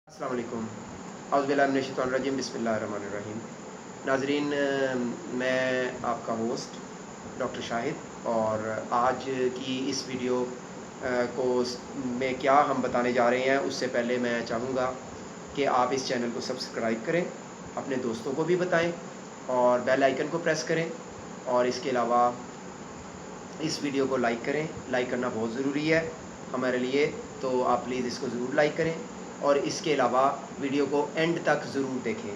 अस्सलाम वालेकुम। औज़ुबिल्लाहि मिनश्शैतानिर्रजीम, बिस्मिल्लाहिर्रहमानिर्रहीम। नाज़रीन, मैं आपका होस्ट डॉक्टर शाहिद और आज की इस वीडियो में क्या हम बताने जा रहे हैं, उससे पहले मैं चाहूँगा कि आप इस चैनल को सब्सक्राइब करें, अपने दोस्तों को भी बताएं और बेल आइकन को प्रेस करें और इसके अलावा इस वीडियो को लाइक करें। लाइक करना बहुत ज़रूरी है हमारे लिए, तो आप प्लीज़ इसको ज़रूर लाइक करें और इसके अलावा वीडियो को एंड तक ज़रूर देखें,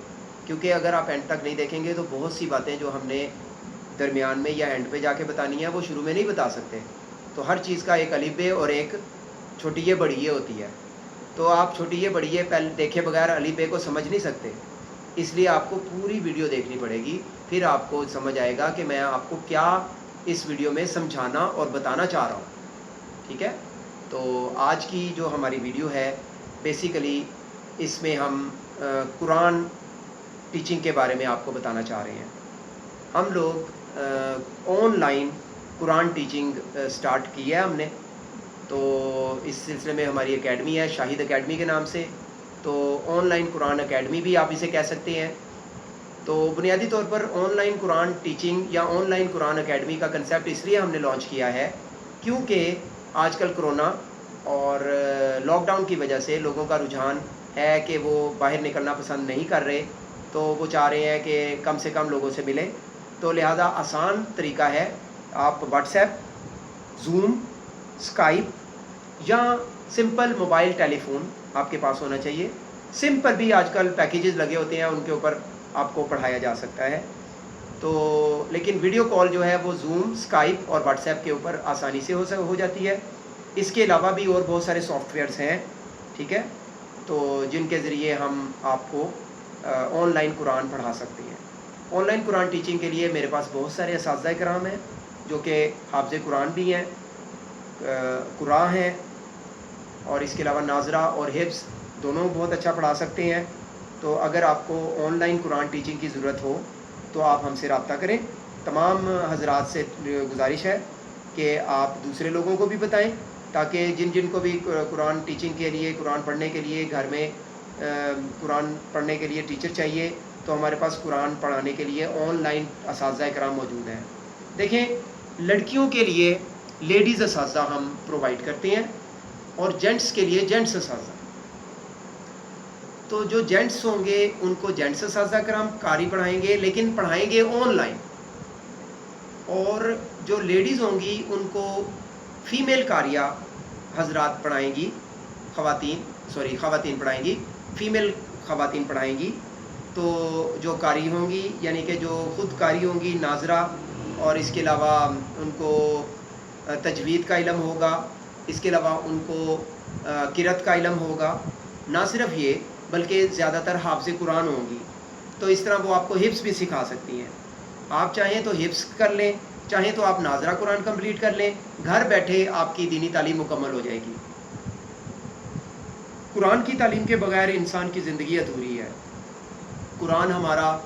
क्योंकि अगर आप एंड तक नहीं देखेंगे तो बहुत सी बातें जो हमने दरमियान में या एंड पे जाके बतानी है वो शुरू में नहीं बता सकते। तो हर चीज़ का एक अलिफ बे और एक छोटी ये बड़ी ये होती है, तो आप छोटी ये बड़ी ये पहले देखे बगैर अलिफ बे को समझ नहीं सकते, इसलिए आपको पूरी वीडियो देखनी पड़ेगी। फिर आपको समझ आएगा कि मैं आपको क्या इस वीडियो में समझाना और बताना चाह रहा हूँ। ठीक है, तो आज की जो हमारी वीडियो है बेसिकली इसमें हम कुरान टीचिंग के बारे में आपको बताना चाह रहे हैं। हम लोग ऑनलाइन कुरान टीचिंग स्टार्ट की है हमने, तो इस सिलसिले में हमारी एकेडमी है शाहिद एकेडमी के नाम से, तो ऑनलाइन कुरान एकेडमी भी आप इसे कह सकते हैं। तो बुनियादी तौर पर ऑनलाइन कुरान टीचिंग या ऑनलाइन कुरान एकेडमी का कंसेप्ट इसलिए हमने लॉन्च किया है क्योंकि आजकल कोरोना और लॉकडाउन की वजह से लोगों का रुझान है कि वो बाहर निकलना पसंद नहीं कर रहे, तो वो चाह रहे हैं कि कम से कम लोगों से मिलें। तो लिहाजा आसान तरीका है, आप व्हाट्सएप, ज़ूम, स्काइप या सिंपल मोबाइल टेलीफोन आपके पास होना चाहिए। सिंपल भी आजकल पैकेजेस लगे होते हैं, उनके ऊपर आपको पढ़ाया जा सकता है। तो लेकिन वीडियो कॉल जो है वो ज़ूम, स्काइप और व्हाट्सएप के ऊपर आसानी से हो जाती है। इसके अलावा भी और बहुत सारे सॉफ्टवेयर्स हैं, ठीक है, तो जिनके ज़रिए हम आपको ऑनलाइन कुरान पढ़ा सकते हैं। ऑनलाइन कुरान टीचिंग के लिए मेरे पास बहुत सारे असातिज़ा किराम हैं जो कि हाफ़िज़ कुरान भी हैं, कुरान हैं, और इसके अलावा नाज़रा और हिफ्ज़ दोनों बहुत अच्छा पढ़ा सकते हैं। तो अगर आपको ऑनलाइन कुरान टीचिंग की ज़रूरत हो तो आप हमसे रब्ता करें। तमाम हज़रात से गुजारिश है कि आप दूसरे लोगों को भी बताएं, ताकि जिन जिन को भी कुरान टीचिंग के लिए, कुरान पढ़ने के लिए, घर में कुरान पढ़ने के लिए टीचर चाहिए, तो हमारे पास कुरान पढ़ाने के लिए ऑनलाइन असातिज़ा किराम मौजूद हैं। देखें, लड़कियों के लिए लेडीज़ असातिज़ा हम प्रोवाइड करते हैं और जेंट्स के लिए जेंट्स असातिज़ा। तो जो जेंट्स होंगे उनको जेंट्स असातिज़ा किराम कारी पढ़ाएंगे, लेकिन पढ़ाएंगे ऑनलाइन, और जो लेडीज़ होंगी उनको फ़ीमेल कारिया हजरात पढ़ाएंगी, ख़वातीन पढ़ाएंगी, फ़ीमेल ख़वातीन पढ़ाएंगी। तो जो कारी होंगी यानी कि जो ख़ुद कारी होंगी, नाज़रा, और इसके अलावा उनको तजवीद का इल्म होगा, इसके अलावा उनको किरत का इल्म होगा। ना सिर्फ ये बल्कि ज़्यादातर हाफ़िज़ कुरान होंगी, तो इस तरह वो आपको हिफ्ज़ भी सिखा सकती हैं। आप चाहें तो हिफ्ज़ कर लें, चाहें तो आप नाज़रा कुरान कंप्लीट कर लें, घर बैठे आपकी दीनी तालीम मुकम्मल हो जाएगी। कुरान की तालीम के बगैर इंसान की ज़िंदगी अधूरी है। कुरान हमारा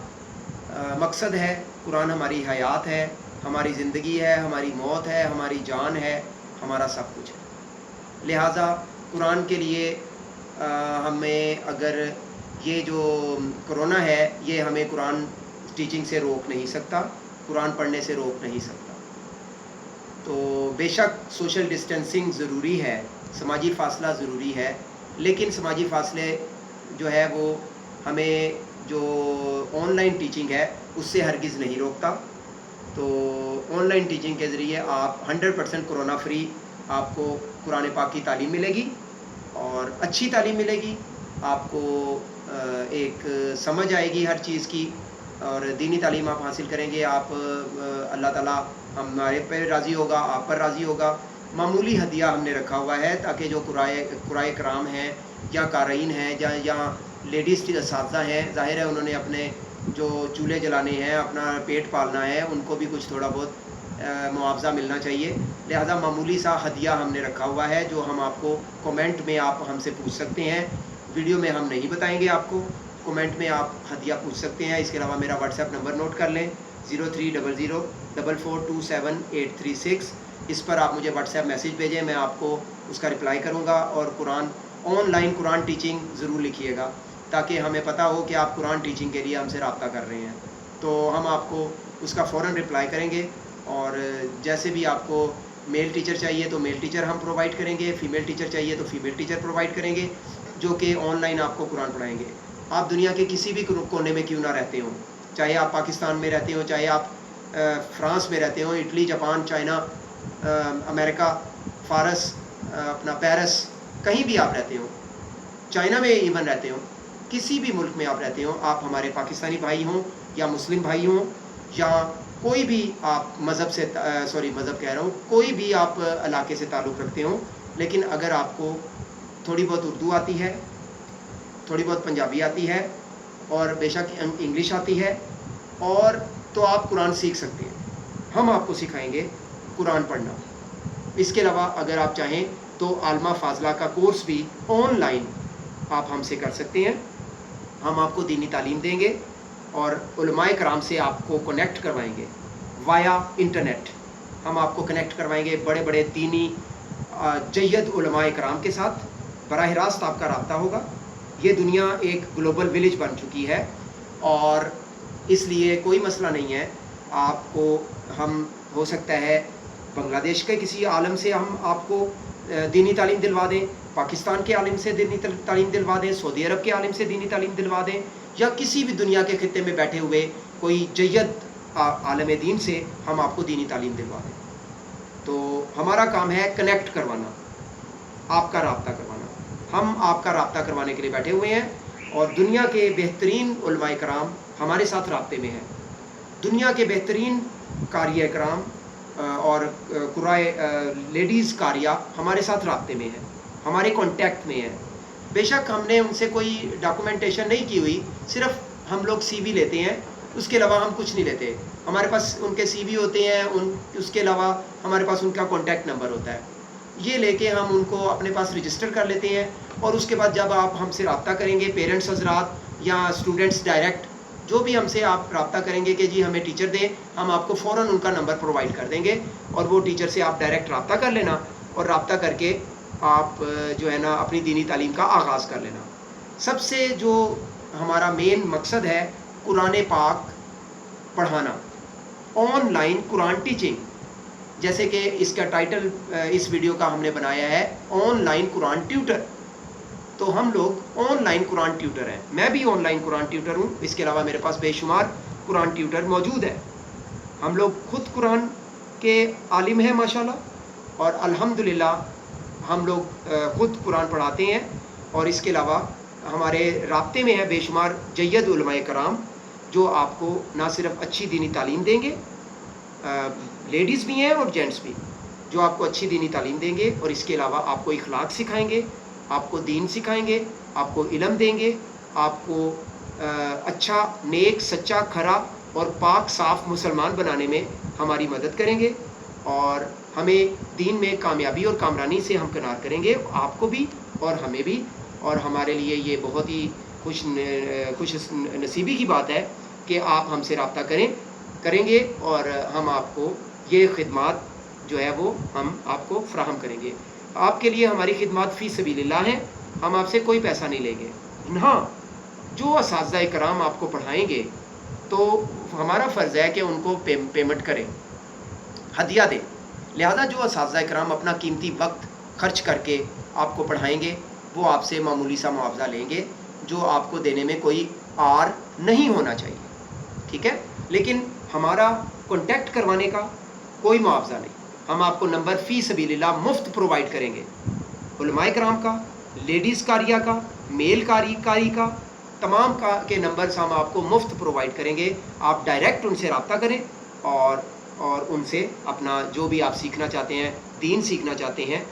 मकसद है, कुरान हमारी हयात है, हमारी ज़िंदगी है, हमारी मौत है, हमारी जान है, हमारा सब कुछ है। लिहाजा कुरान के लिए हमें, अगर ये जो कोरोना है ये हमें कुरान टीचिंग से रोक नहीं सकता, कुरान पढ़ने से रोक नहीं सकता। तो बेशक सोशल डिस्टेंसिंग ज़रूरी है, समाजी फ़ासला ज़रूरी है, लेकिन समाजी फ़ासले जो है वो हमें जो ऑनलाइन टीचिंग है उससे हरगिज़ नहीं रोकता। तो ऑनलाइन टीचिंग के ज़रिए आप 100% कोरोना फ्री आपको कुरान पाक की तालीम मिलेगी और अच्छी तालीम मिलेगी। आपको एक समझ आएगी हर चीज़ की, और दीनी तालीम आप हासिल करेंगे। आप अल्लाह ताला हमारे पर राज़ी होगा, आप पर राज़ी होगा। मामूली हदिया हमने रखा हुआ है ताकि जो कुराए कराम हैं या कारीन हैं या लेडीज़ असातिज़ा हैं, ज़ाहिर है उन्होंने अपने जो चूल्हे जलाने हैं, अपना पेट पालना है, उनको भी कुछ थोड़ा बहुत मुआवजा मिलना चाहिए। लिहाजा मामूली सा हदिया हमने रखा हुआ है जो हम आपको कमेंट में आप हमसे पूछ सकते हैं। वीडियो में हम नहीं बताएंगे आपको, कमेंट में आप हदिया पूछ सकते हैं। इसके अलावा मेरा व्हाट्सएप नंबर नोट कर लें, 0300442786। इस पर आप मुझे व्हाट्सएप मैसेज भेजें, मैं आपको उसका रिप्लाई करूँगा और Quran on line Quran teaching ज़रूर लिखिएगा, ताकि हमें पता हो कि आप कुरान टीचिंग के लिए हमसे रब्ता कर रहे हैं। तो हम आपको उसका फ़ौरन रिप्लाई करेंगे, और जैसे भी आपको मेल टीचर चाहिए तो मेल टीचर हम प्रोवाइड करेंगे, फ़ीमेल टीचर चाहिए तो फ़ीमेल टीचर प्रोवाइड करेंगे, जो कि ऑनलाइन आपको कुरान पढ़ाएंगे। आप दुनिया के किसी भी कोने में क्यों ना रहते हों, चाहे आप पाकिस्तान में रहते हो, चाहे आप फ्रांस में रहते हो, इटली, जापान, चाइना, अमेरिका, फ़ारस, अपना पेरिस, कहीं भी आप रहते हो, चाइना में इवन रहते हो, किसी भी मुल्क में आप रहते हो, आप हमारे पाकिस्तानी भाई हों या मुस्लिम भाई हों, या कोई भी आप मज़हब से मज़हब कह रहा हूँ, कोई भी आप इलाके से ताल्लुक़ रखते हो, लेकिन अगर आपको थोड़ी बहुत उर्दू आती है, थोड़ी बहुत पंजाबी आती है, और बेशक इंग्लिश आती है, और तो आप कुरान सीख सकते हैं। हम आपको सिखाएंगे कुरान पढ़ना। इसके अलावा अगर आप चाहें तो आलमा फाजला का कोर्स भी ऑनलाइन आप हमसे कर सकते हैं। हम आपको दीनी तालीम देंगे और उलमाए कराम से आपको कनेक्ट करवाएंगे वाया इंटरनेट। हम आपको कनेक्ट करवाएंगे बड़े बड़े दीनी जय्यद उलमाए कराम के साथ, बराह रास्त आपका रब्ता होगा। ये दुनिया एक ग्लोबल विलेज बन चुकी है, और इसलिए कोई मसला नहीं है। आपको हम हो सकता है बांग्लादेश के किसी आलम से हम आपको दीनी तालीम दिलवा दें, पाकिस्तान के आलिम से दीनी तालीम दिलवा दें, सऊदी अरब के आलिम से दीनी तालीम दिलवा दें, या किसी भी दुनिया के खित्ते में बैठे हुए कोई जय्यद आलम दीन से हम आपको दीनी तालीम दिलवा दें। तो हमारा काम है कनेक्ट करवाना, आपका रब्ता करवाना। हम आपका रब्ता करवाने के लिए बैठे हुए हैं, और दुनिया के बेहतरीन उलमाए कराम हमारे साथ रब्ते में हैं। दुनिया के बेहतरीन कारिया कराम और कुराए लेडीज़ कारिया हमारे साथ रब्ते में हैं, हमारे कांटेक्ट में हैं। बेशक हमने उनसे कोई डॉक्यूमेंटेशन नहीं की हुई, सिर्फ हम लोग CV लेते हैं, उसके अलावा हम कुछ नहीं लेते। हमारे पास उनके CV होते हैं, उसके अलावा हमारे पास उनका कॉन्टैक्ट नंबर होता है। ये लेके हम उनको अपने पास रजिस्टर कर लेते हैं, और उसके बाद जब आप हमसे रब्ता करेंगे, पेरेंट्स हजरात या स्टूडेंट्स डायरेक्ट जो भी हमसे आप रब्ता करेंगे कि जी हमें टीचर दें, हम आपको फ़ौरन उनका नंबर प्रोवाइड कर देंगे, और वो टीचर से आप डायरेक्ट रब्ता कर लेना, और रब्ता करके आप जो है ना अपनी दीनी तालीम का आगाज़ कर लेना। सबसे जो हमारा मेन मकसद है कुरान पाक पढ़ाना, ऑनलाइन कुरान टीचिंग। जैसे कि इसका टाइटल इस वीडियो का हमने बनाया है ऑनलाइन कुरान ट्यूटर। तो हम लोग ऑनलाइन कुरान ट्यूटर हैं, मैं भी ऑनलाइन कुरान ट्यूटर हूँ। इसके अलावा मेरे पास बेशुमार कुरान ट्यूटर मौजूद है। हम लोग खुद कुरान के आलिम हैं माशाल्लाह, और अल्हम्दुलिल्लाह हम लोग खुद कुरान पढ़ाते हैं। और इसके अलावा हमारे राब्ते में है बेशुमार जय्यद उलमाए कराम, जो आपको ना सिर्फ अच्छी दीनी तालीम देंगे, लेडीज़ भी हैं और जेंट्स भी, जो आपको अच्छी दीनी तालीम देंगे, और इसके अलावा आपको इखलाक सिखाएंगे, आपको दीन सिखाएंगे, आपको इल्म देंगे, आपको अच्छा नेक सच्चा खरा और पाक साफ़ मुसलमान बनाने में हमारी मदद करेंगे, और हमें दीन में कामयाबी और कामरानी से हमकिनार करेंगे, आपको भी और हमें भी। और हमारे लिए ये बहुत ही खुश नसीबी की बात है कि आप हमसे रब्ता करेंगे, और हम आपको ये खिदमत जो है वो हम आपको फ़राहम करेंगे। आपके लिए हमारी खिदमत फ़ी सबीलिल्लाह है, हम आपसे कोई पैसा नहीं लेंगे। हाँ, जो असातिज़ा कराम आपको पढ़ाएंगे तो हमारा फ़र्ज़ है कि उनको पेमेंट करें, हदिया दें। लिहाजा जो असातिज़ा कराम अपना कीमती वक्त खर्च करके आपको पढ़ाएंगे, वो आपसे मामूली सा मुआवजा लेंगे, जो आपको देने में कोई आर नहीं होना चाहिए, ठीक है। लेकिन हमारा कॉन्टैक्ट करवाने का कोई मुआवजा नहीं। हम आपको नंबर फ़ी सबीलिल्लाह मुफ्त प्रोवाइड करेंगे, उलमाए कराम का, लेडीज़ कारिया का, मेल कारी का, तमाम के नंबर्स हम आपको मुफ्त प्रोवाइड करेंगे। आप डायरेक्ट उनसे रब्ता करें, और उनसे अपना जो भी आप सीखना चाहते हैं, दीन सीखना चाहते हैं,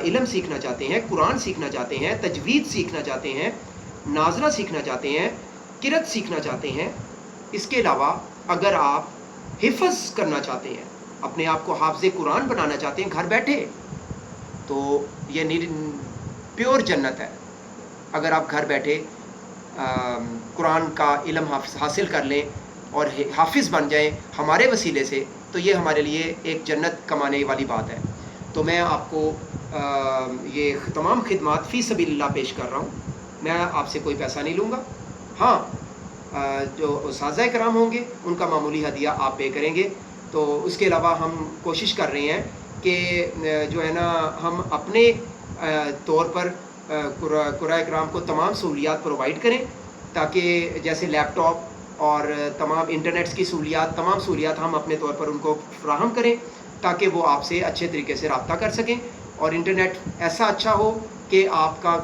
इल्म सीखना चाहते हैं, कुरान सीखना चाहते हैं, तजवीद सीखना चाहते हैं, नाज़रा सीखना चाहते हैं, किरत सीखना चाहते हैं। इसके अलावा अगर आप हिफ़्ज़ करना चाहते हैं, अपने आप को हाफ़िज़े कुरान बनाना चाहते हैं घर बैठे, तो ये प्योर जन्नत है। अगर आप घर बैठे कुरान का इल्म हासिल कर लें और हाफिज़ बन जाएं हमारे वसीले से, तो ये हमारे लिए एक जन्नत कमाने वाली बात है। तो मैं आपको ये तमाम खिदमत फ़ी सबीलिल्लाह पेश कर रहा हूँ। मैं आपसे कोई पैसा नहीं लूँगा। हाँ, जो उस्ताज़ कराम होंगे उनका मामूली हदिया आप पे करेंगे। तो उसके अलावा हम कोशिश कर रहे हैं कि जो है ना, हम अपने तौर पर कुराए कराम को तमाम सहूलियात प्रोवाइड करें, ताकि जैसे लैपटॉप और तमाम इंटरनेट्स की सहूलियात, तमाम सहूलियात हम अपने तौर पर उनको फ्राहम करें, ताकि वो आपसे अच्छे तरीके से रब्ता कर सकें। और इंटरनेट ऐसा अच्छा हो कि आपका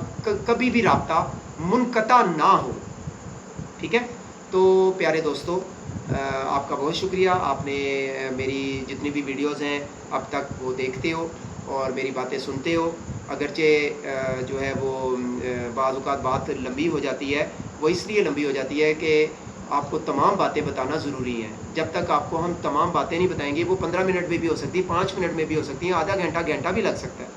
कभी भी रब्ता मुनक़ता ना हो। ठीक है। तो प्यारे दोस्तों, आपका बहुत शुक्रिया। आपने मेरी जितनी भी वीडियोज़ हैं अब तक वो देखते हो और मेरी बातें सुनते हो। अगरचे जो है वो बाज़ औक़ात बात लंबी हो जाती है, वो इसलिए लंबी हो जाती है कि आपको तमाम बातें बताना ज़रूरी है। जब तक आपको हम तमाम बातें नहीं बताएंगे, वो 15 मिनट में भी हो सकती है, 5 मिनट में भी हो सकती हैं, आधा घंटा, घंटा भी लग सकता है।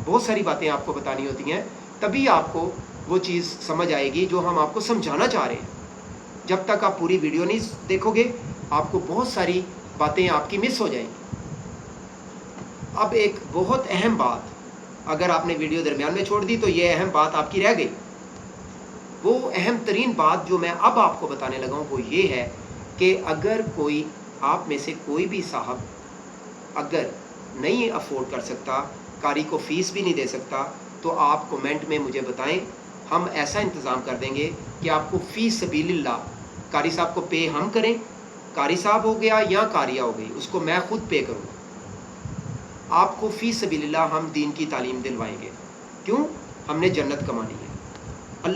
बहुत सारी बातें आपको बतानी होती हैं, तभी आपको वो चीज़ समझ आएगी जो हम आपको समझाना चाह रहे हैं। जब तक आप पूरी वीडियो नहीं देखोगे, आपको बहुत सारी बातें आपकी मिस हो जाएंगी। अब एक बहुत अहम बात, अगर आपने वीडियो दरमियान में छोड़ दी तो ये अहम बात आपकी रह गई। वो अहम तरीन बात जो मैं अब आपको बताने लगा हूँ वो ये है कि अगर कोई आप में से कोई भी साहब अगर नहीं अफोर्ड कर सकता, कारी को फ़ीस भी नहीं दे सकता, तो आप कमेंट में मुझे बताएं। हम ऐसा इंतज़ाम कर देंगे कि आपको फ़ी सबीलिल्लाह कारी साहब को पे हम करें, कारी साहब हो गया या कारिया हो गई, उसको मैं ख़ुद पे करूँगा। आपको फ़ी सबीलिल्लाह हम दीन की तालीम दिलवाएंगे। क्यों? हमने जन्नत कमानी है।